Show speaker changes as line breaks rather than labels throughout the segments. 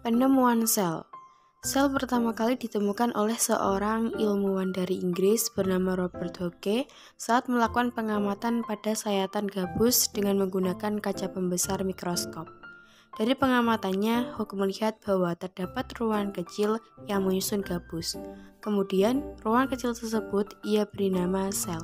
Penemuan sel. Sel pertama kali ditemukan oleh seorang ilmuwan dari Inggris bernama Robert Hooke saat melakukan pengamatan pada sayatan gabus dengan menggunakan kaca pembesar mikroskop. Dari pengamatannya, Hooke melihat bahwa terdapat ruangan kecil yang menyusun gabus. Kemudian, ruangan kecil tersebut ia beri nama sel.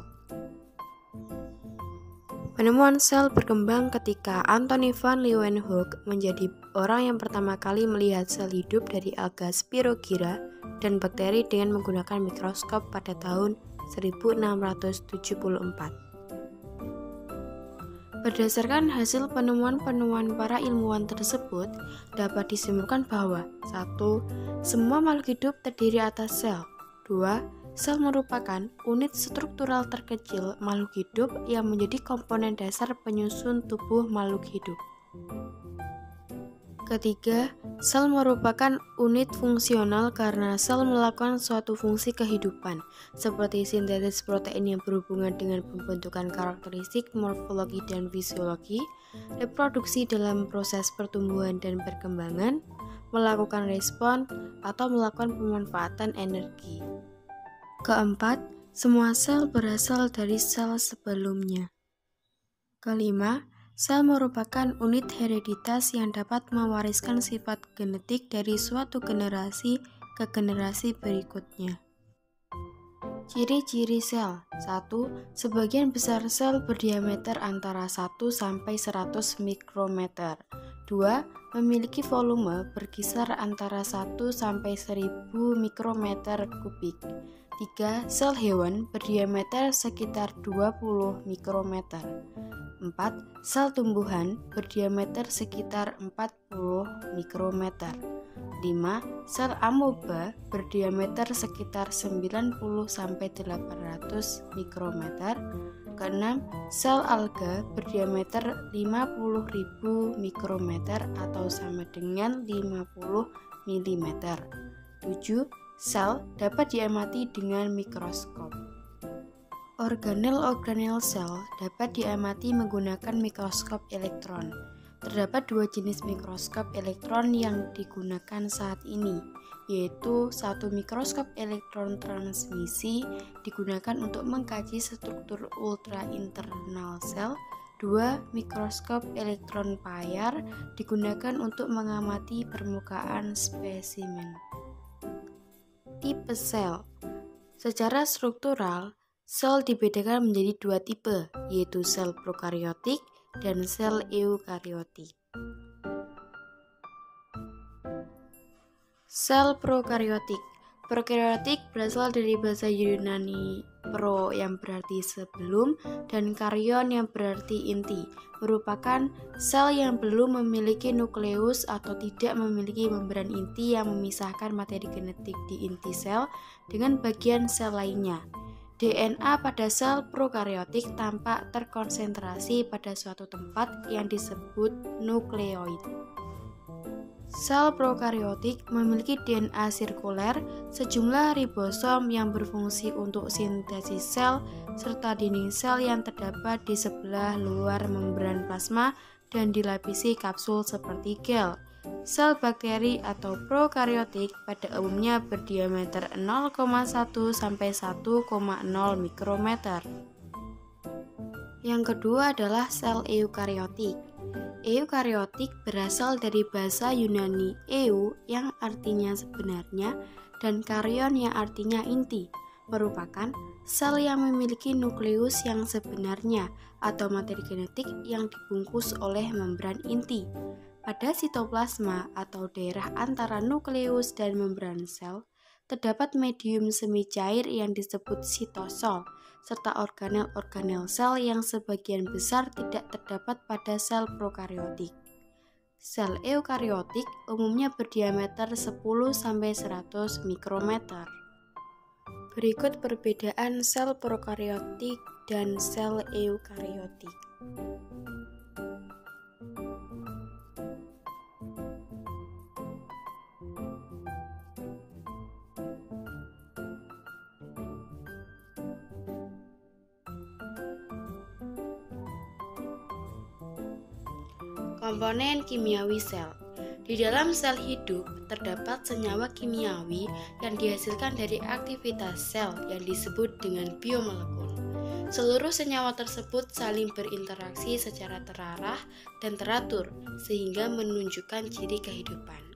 Penemuan sel berkembang ketika Anthony van Leeuwenhoek menjadi orang yang pertama kali melihat sel hidup dari alga Spirogyra dan bakteri dengan menggunakan mikroskop pada tahun 1674. Berdasarkan hasil penemuan-penemuan para ilmuwan tersebut, dapat disimpulkan bahwa 1. Semua makhluk hidup terdiri atas sel. 2. Sel merupakan unit struktural terkecil makhluk hidup yang menjadi komponen dasar penyusun tubuh makhluk hidup. Ketiga, sel merupakan unit fungsional karena sel melakukan suatu fungsi kehidupan, seperti sintesis protein yang berhubungan dengan pembentukan karakteristik morfologi dan fisiologi, reproduksi dalam proses pertumbuhan dan perkembangan, melakukan respon, atau melakukan pemanfaatan energi. Keempat, semua sel berasal dari sel sebelumnya. Kelima, sel merupakan unit hereditas yang dapat mewariskan sifat genetik dari suatu generasi ke generasi berikutnya. Ciri-ciri sel. 1. Sebagian besar sel berdiameter antara 1 sampai 100 mikrometer. 2. Memiliki volume berkisar antara 1 sampai 1000 mikrometer kubik. 3. Sel hewan berdiameter sekitar 20 mikrometer. 4. Sel tumbuhan berdiameter sekitar 40 mikrometer. 5. Sel amoeba berdiameter sekitar 90 sampai 800 mikrometer. Ke-6. Sel alga berdiameter 50.000 mikrometer atau sama dengan 50 mm. 7. Sel dapat diamati dengan mikroskop. Organel-organel sel dapat diamati menggunakan mikroskop elektron. Terdapat dua jenis mikroskop elektron yang digunakan saat ini, yaitu 1. Mikroskop elektron transmisi digunakan untuk mengkaji struktur ultra-internal sel. 2. Mikroskop elektron payar digunakan untuk mengamati permukaan spesimen. Tipe sel. Secara struktural, sel dibedakan menjadi dua tipe, yaitu sel prokariotik dan sel eukariotik. Sel prokariotik. Prokariotik berasal dari bahasa Yunani pro yang berarti sebelum dan karion yang berarti inti, merupakan sel yang belum memiliki nukleus atau tidak memiliki membran inti yang memisahkan materi genetik di inti sel dengan bagian sel lainnya. DNA pada sel prokariotik tampak terkonsentrasi pada suatu tempat yang disebut nukleoid. Sel prokariotik memiliki DNA sirkuler, sejumlah ribosom yang berfungsi untuk sintesis sel, serta dinding sel yang terdapat di sebelah luar membran plasma dan dilapisi kapsul seperti gel. Sel bakteri atau prokariotik pada umumnya berdiameter 0,1 sampai 1,0 mikrometer. Yang kedua adalah sel eukariotik. Eukariotik berasal dari bahasa Yunani eu yang artinya sebenarnya dan karion yang artinya inti, merupakan sel yang memiliki nukleus yang sebenarnya atau materi genetik yang dibungkus oleh membran inti. Pada sitoplasma atau daerah antara nukleus dan membran sel, terdapat medium semi cair yang disebut sitosol, serta organel-organel sel yang sebagian besar tidak terdapat pada sel prokariotik. Sel eukariotik umumnya berdiameter 10-100 mikrometer. Berikut perbedaan sel prokariotik dan sel eukariotik. Komponen kimiawi sel. Di dalam sel hidup terdapat senyawa kimiawi yang dihasilkan dari aktivitas sel yang disebut dengan biomolekul. Seluruh senyawa tersebut saling berinteraksi secara terarah dan teratur sehingga menunjukkan ciri kehidupan.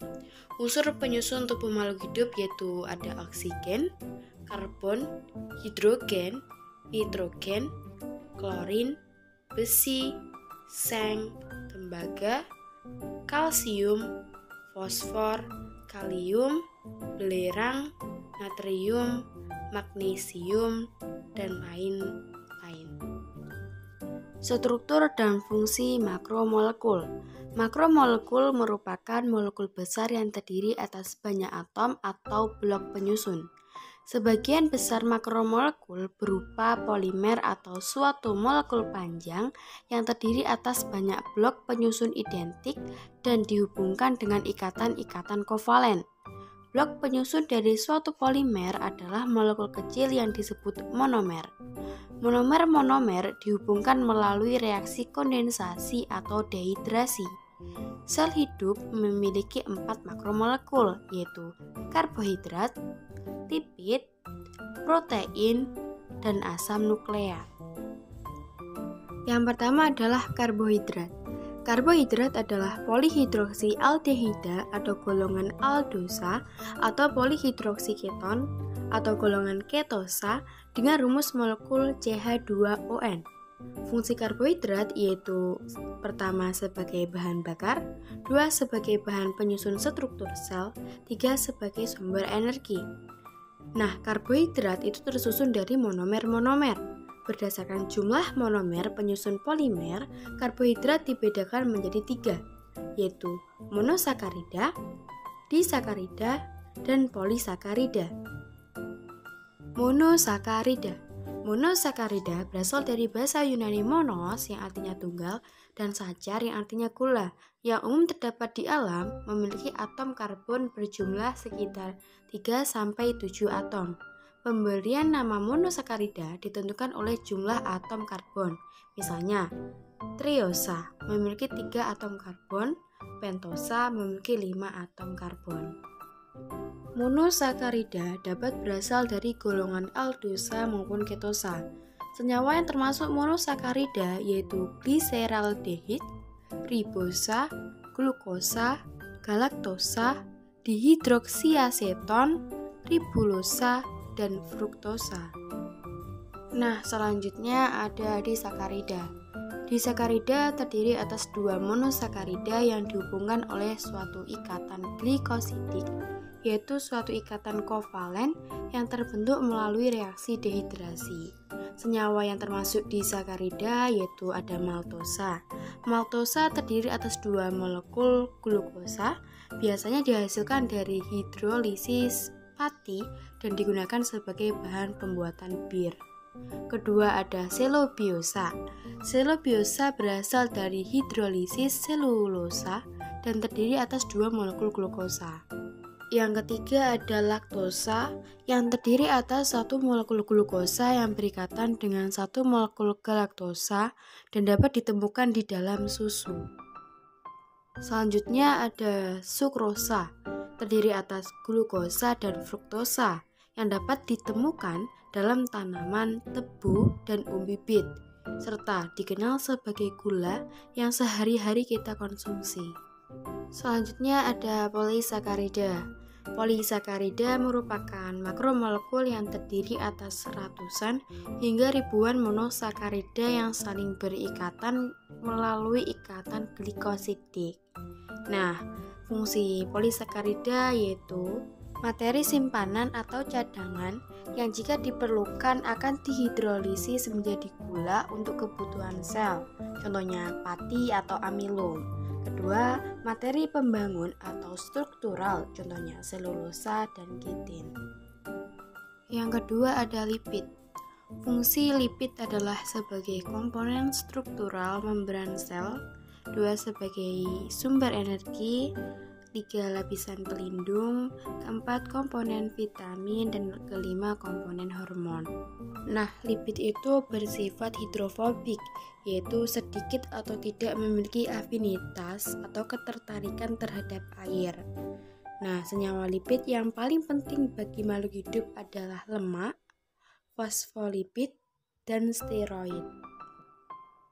Unsur penyusun tubuh makhluk hidup yaitu ada oksigen, karbon, hidrogen, nitrogen, klorin, besi, seng, tembaga, kalsium, fosfor, kalium, belerang, natrium, magnesium, dan lain-lain. Struktur dan fungsi makromolekul. Makromolekul merupakan molekul besar yang terdiri atas banyak atom atau blok penyusun. Sebagian besar makromolekul berupa polimer atau suatu molekul panjang yang terdiri atas banyak blok penyusun identik dan dihubungkan dengan ikatan-ikatan kovalen. Blok penyusun dari suatu polimer adalah molekul kecil yang disebut monomer. Monomer-monomer dihubungkan melalui reaksi kondensasi atau dehidrasi. Sel hidup memiliki 4 makromolekul, yaitu karbohidrat, lipid, protein, dan asam nuklea. Yang pertama adalah karbohidrat. Karbohidrat adalah polihidroksialdehida atau golongan aldosa atau polihidroksiketon atau golongan ketosa dengan rumus molekul CH2ON. Fungsi karbohidrat yaitu pertama sebagai bahan bakar, 2 sebagai bahan penyusun struktur sel, 3 sebagai sumber energi. Nah, karbohidrat itu tersusun dari monomer-monomer. Berdasarkan jumlah monomer penyusun polimer, karbohidrat dibedakan menjadi 3, yaitu monosakarida, disakarida, dan polisakarida. Monosakarida. Monosakarida berasal dari bahasa Yunani monos yang artinya tunggal dan sacar yang artinya gula, yang umum terdapat di alam, memiliki atom karbon berjumlah sekitar 3-7 atom. Pemberian nama monosakarida ditentukan oleh jumlah atom karbon. Misalnya, triosa memiliki 3 atom karbon, pentosa memiliki 5 atom karbon. Monosakarida dapat berasal dari golongan aldosa maupun ketosa. Senyawa yang termasuk monosakarida yaitu gliseraldehid, ribosa, glukosa, galaktosa, dihidroksiaseton, ribulosa, dan fruktosa. Nah, selanjutnya ada disakarida. Disakarida terdiri atas 2 monosakarida yang dihubungkan oleh suatu ikatan glikosidik, yaitu suatu ikatan kovalen yang terbentuk melalui reaksi dehidrasi. Senyawa yang termasuk disakarida yaitu ada maltosa. Maltosa terdiri atas 2 molekul glukosa, biasanya dihasilkan dari hidrolisis pati dan digunakan sebagai bahan pembuatan bir. Kedua ada selobiosa. Selobiosa berasal dari hidrolisis selulosa dan terdiri atas 2 molekul glukosa. Yang ketiga ada laktosa yang terdiri atas 1 molekul glukosa yang berikatan dengan 1 molekul galaktosa dan dapat ditemukan di dalam susu. Selanjutnya ada sukrosa, terdiri atas glukosa dan fruktosa yang dapat ditemukan dalam tanaman, tebu, dan umbi bit, serta dikenal sebagai gula yang sehari-hari kita konsumsi. Selanjutnya ada polisakarida. Polisakarida merupakan makromolekul yang terdiri atas ratusan hingga ribuan monosakarida yang saling berikatan melalui ikatan glikosidik. Nah, fungsi polisakarida yaitu materi simpanan atau cadangan yang jika diperlukan akan dihidrolisis menjadi gula untuk kebutuhan sel, contohnya pati atau amilum. Kedua, materi pembangun atau struktural, contohnya selulosa dan kitin. Yang kedua ada lipid. Fungsi lipid adalah sebagai komponen struktural membran sel, 2 sebagai sumber energi, ketiga lapisan pelindung, keempat komponen vitamin, dan kelima komponen hormon. Nah, lipid itu bersifat hidrofobik, yaitu sedikit atau tidak memiliki afinitas atau ketertarikan terhadap air. Nah, senyawa lipid yang paling penting bagi makhluk hidup adalah lemak, fosfolipid, dan steroid.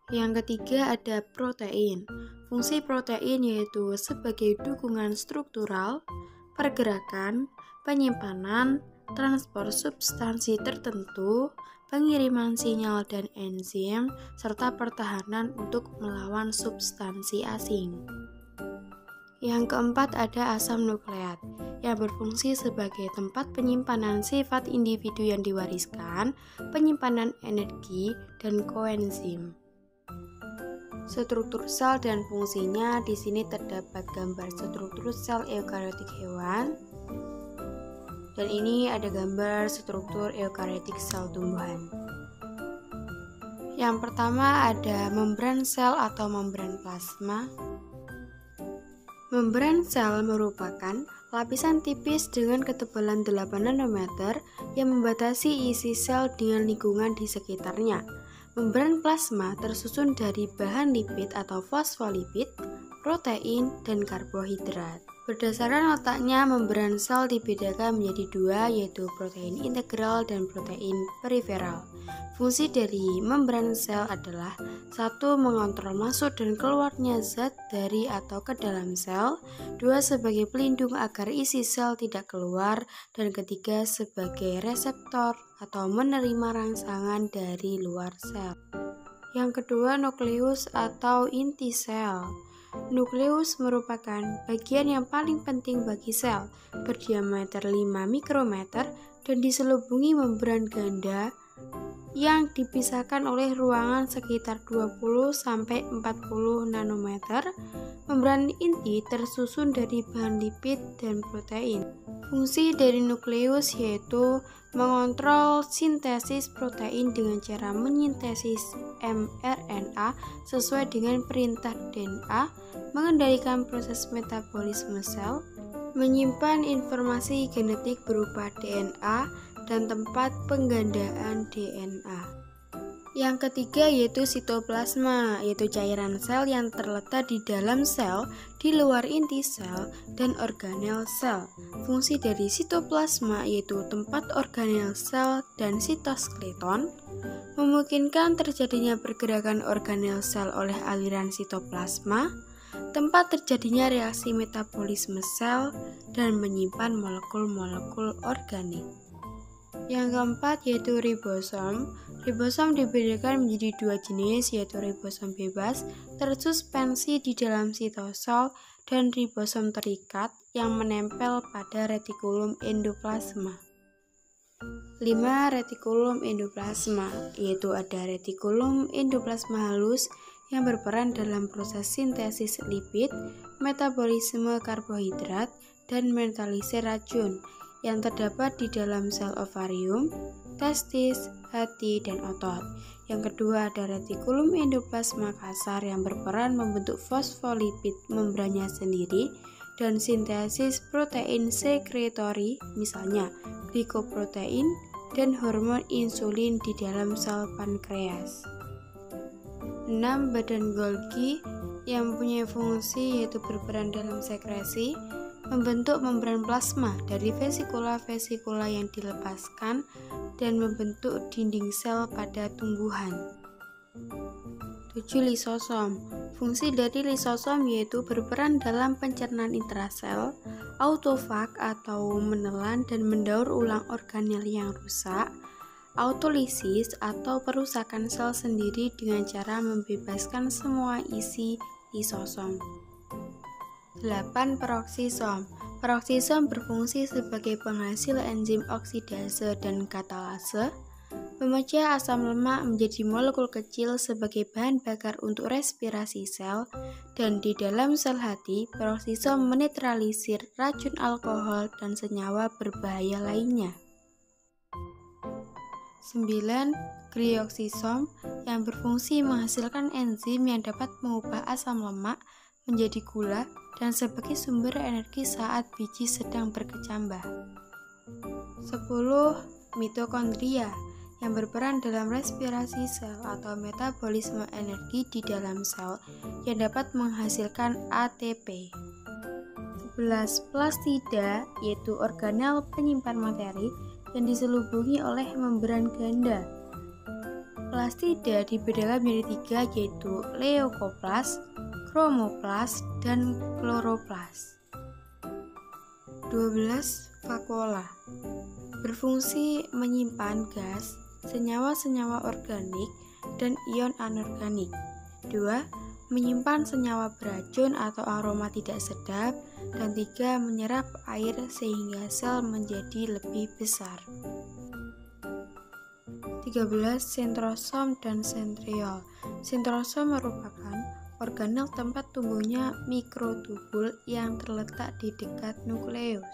Yang ketiga ada protein. Fungsi protein yaitu sebagai dukungan struktural, pergerakan, penyimpanan, transport substansi tertentu, pengiriman sinyal dan enzim, serta pertahanan untuk melawan substansi asing. Yang keempat ada asam nukleat, yang berfungsi sebagai tempat penyimpanan sifat individu yang diwariskan, penyimpanan energi, dan koenzim. Struktur sel dan fungsinya di sini terdapat gambar struktur sel eukariotik hewan, dan ini ada gambar struktur eukariotik sel tumbuhan. Yang pertama ada membran sel atau membran plasma. Membran sel merupakan lapisan tipis dengan ketebalan 8 nanometer yang membatasi isi sel dengan lingkungan di sekitarnya. Membran plasma tersusun dari bahan lipid atau fosfolipid, protein, dan karbohidrat. Berdasarkan letaknya, membran sel dibedakan menjadi dua, yaitu protein integral dan protein periferal. Fungsi dari membran sel adalah 1. Mengontrol masuk dan keluarnya zat dari atau ke dalam sel, 2. Sebagai pelindung agar isi sel tidak keluar, dan ketiga sebagai reseptor atau menerima rangsangan dari luar sel. Yang kedua, nukleus atau inti sel. Nukleus merupakan bagian yang paling penting bagi sel, berdiameter 5 mikrometer dan diselubungi membran ganda yang dipisahkan oleh ruangan sekitar 20-40 nanometer. Membran inti tersusun dari bahan lipid dan protein. Fungsi dari nukleus yaitu mengontrol sintesis protein dengan cara menyintesis mRNA sesuai dengan perintah DNA, mengendalikan proses metabolisme sel, menyimpan informasi genetik berupa DNA, dan tempat penggandaan DNA. Yang ketiga yaitu sitoplasma, yaitu cairan sel yang terletak di dalam sel, di luar inti sel, dan organel sel. Fungsi dari sitoplasma yaitu tempat organel sel dan sitoskeleton, memungkinkan terjadinya pergerakan organel sel oleh aliran sitoplasma, tempat terjadinya reaksi metabolisme sel, dan menyimpan molekul-molekul organik. Yang keempat yaitu ribosom. Ribosom dibedakan menjadi dua jenis, yaitu ribosom bebas tersuspensi di dalam sitosol dan ribosom terikat yang menempel pada retikulum endoplasma. 5. Retikulum endoplasma, yaitu ada retikulum endoplasma halus yang berperan dalam proses sintesis lipid, metabolisme karbohidrat, dan mentalisir racun yang terdapat di dalam sel ovarium, testis, hati, dan otot. Yang kedua ada retikulum endoplasma kasar yang berperan membentuk fosfolipid membrannya sendiri dan sintesis protein sekretori, misalnya glikoprotein dan hormon insulin di dalam sel pankreas. 6. Badan Golgi yang mempunyai fungsi yaitu berperan dalam sekresi, membentuk membran plasma dari vesikula-vesikula yang dilepaskan dan membentuk dinding sel pada tumbuhan. 7. Lisosom. Fungsi dari lisosom yaitu berperan dalam pencernaan intrasel, autofag atau menelan dan mendaur ulang organel yang rusak, autolisis atau perusakan sel sendiri dengan cara membebaskan semua isi lisosom. 8. Peroksisom. Peroksisom berfungsi sebagai penghasil enzim oksidase dan katalase, memecah asam lemak menjadi molekul kecil sebagai bahan bakar untuk respirasi sel, dan di dalam sel hati, peroksisom menetralisir racun alkohol dan senyawa berbahaya lainnya. 9. Glioksisom yang berfungsi menghasilkan enzim yang dapat mengubah asam lemak menjadi gula, dan sebagai sumber energi saat biji sedang berkecambah. 10. Mitokondria yang berperan dalam respirasi sel atau metabolisme energi di dalam sel yang dapat menghasilkan ATP. 11. Plastida yaitu organel penyimpan materi yang diselubungi oleh membran ganda. Plastida dibedakan menjadi 3 yaitu leukoplast, kromoplas, dan kloroplas. 12. Vakuola berfungsi menyimpan gas, senyawa-senyawa organik, dan ion anorganik. 2. Menyimpan senyawa beracun atau aroma tidak sedap. Dan 3. Menyerap air sehingga sel menjadi lebih besar. 13. Sentrosom dan sentriol. Sentrosom merupakan organel tempat tumbuhnya mikrotubul yang terletak di dekat nukleus.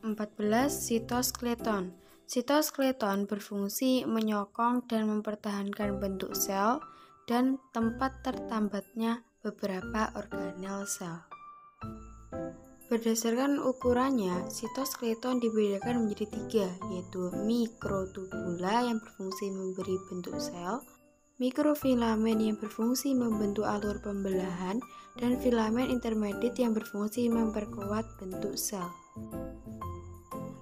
14. Sitoskeleton. Sitoskeleton berfungsi menyokong dan mempertahankan bentuk sel dan tempat tertambatnya beberapa organel sel. Berdasarkan ukurannya, sitoskeleton dibedakan menjadi 3, yaitu mikrotubula yang berfungsi memberi bentuk sel, mikrofilamen yang berfungsi membentuk alur pembelahan, dan filamen intermediate yang berfungsi memperkuat bentuk sel.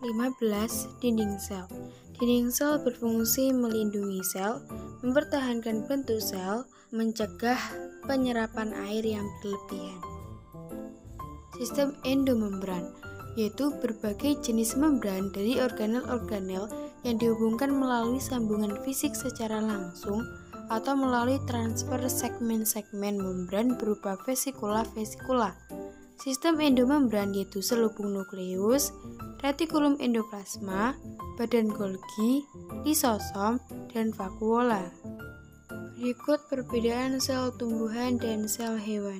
15. Dinding sel. Dinding sel berfungsi melindungi sel, mempertahankan bentuk sel, mencegah penyerapan air yang berlebihan. Sistem endomembran, yaitu berbagai jenis membran dari organel-organel yang dihubungkan melalui sambungan fisik secara langsung atau melalui transfer segmen-segmen membran berupa vesikula-vesikula. Sistem endomembran yaitu selubung nukleus, retikulum endoplasma, badan Golgi, lisosom, dan vakuola. Berikut perbedaan sel tumbuhan dan sel hewan.